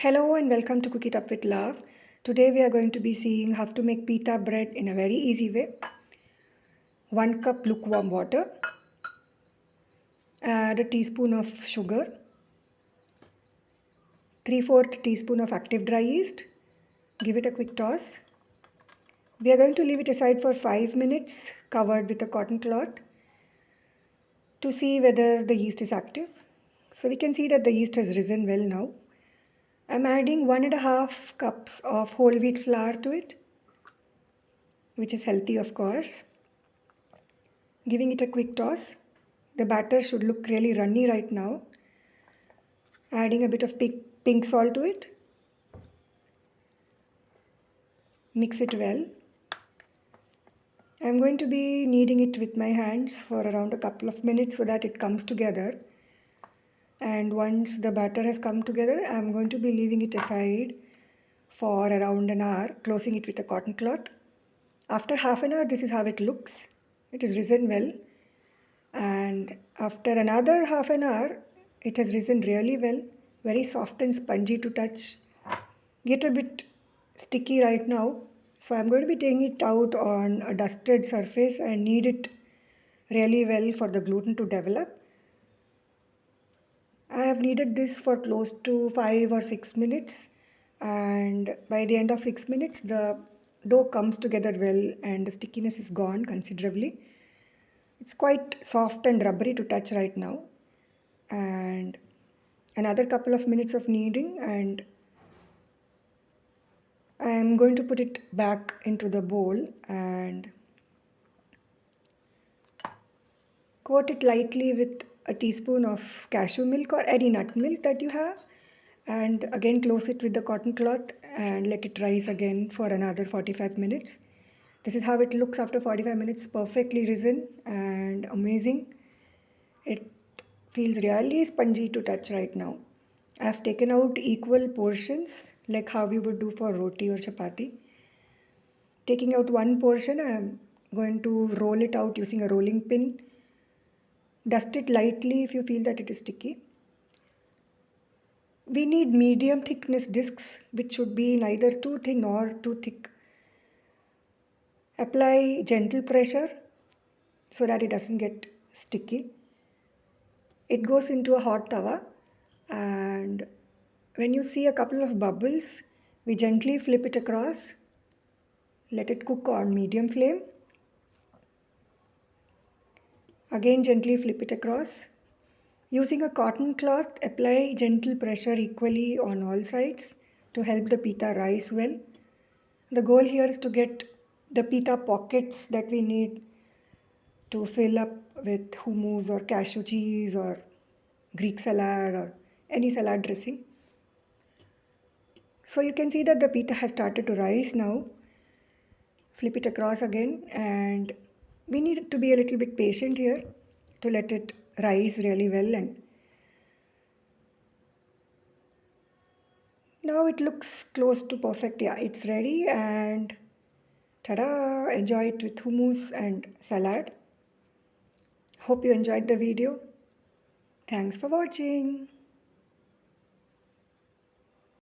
Hello and welcome to Cook It Up with Love. Today we are going to be seeing how to make pita bread in a very easy way. 1 cup lukewarm water, add a teaspoon of sugar, 3/4 teaspoon of active dry yeast, give it a quick toss. We are going to leave it aside for 5 minutes covered with a cotton cloth to see whether the yeast is active. So we can see that the yeast has risen well now. I'm adding 1.5 cups of whole wheat flour to it, which is healthy of course. Giving it a quick toss. The batter should look really runny right now. Adding a bit of pink salt to it. Mix it well. I'm going to be kneading it with my hands for around a couple of minutes so that it comes together. And once the batter has come together, I'm going to be leaving it aside for around an hour, closing it with a cotton cloth. After half an hour, this is how it looks. It is risen well. And after another half an hour, it has risen really well. Very soft and spongy to touch. Get a bit sticky right now. So I'm going to be taking it out on a dusted surface and knead it really well for the gluten to develop. I have kneaded this for close to 5 or 6 minutes, and by the end of 6 minutes the dough comes together well and the stickiness is gone considerably. It's quite soft and rubbery to touch right now, and another couple of minutes of kneading and I'm going to put it back into the bowl and coat it lightly with a teaspoon of cashew milk or any nut milk that you have, and again close it with the cotton cloth and let it rise again for another 45 minutes. This is how it looks after 45 minutes, perfectly risen and amazing. It feels really spongy to touch right now. I've taken out equal portions like how we would do for roti or chapati. Taking out one portion, I'm going to roll it out using a rolling pin. Dust it lightly if you feel that it is sticky. We need medium thickness discs, which should be neither too thin nor too thick. Apply gentle pressure so that it doesn't get sticky. It goes into a hot tawa, and when you see a couple of bubbles, we gently flip it across. Let it cook on medium flame. Again gently flip it across. Using a cotton cloth, apply gentle pressure equally on all sides to help the pita rise well. The goal here is to get the pita pockets that we need to fill up with hummus or cashew cheese or Greek salad or any salad dressing. So you can see that the pita has started to rise now. Flip it across again, and we need to be a little bit patient here to let it rise really well. And now it looks close to perfect. Yeah, it's ready, and ta-da! Enjoy it with hummus and salad. Hope you enjoyed the video. Thanks for watching.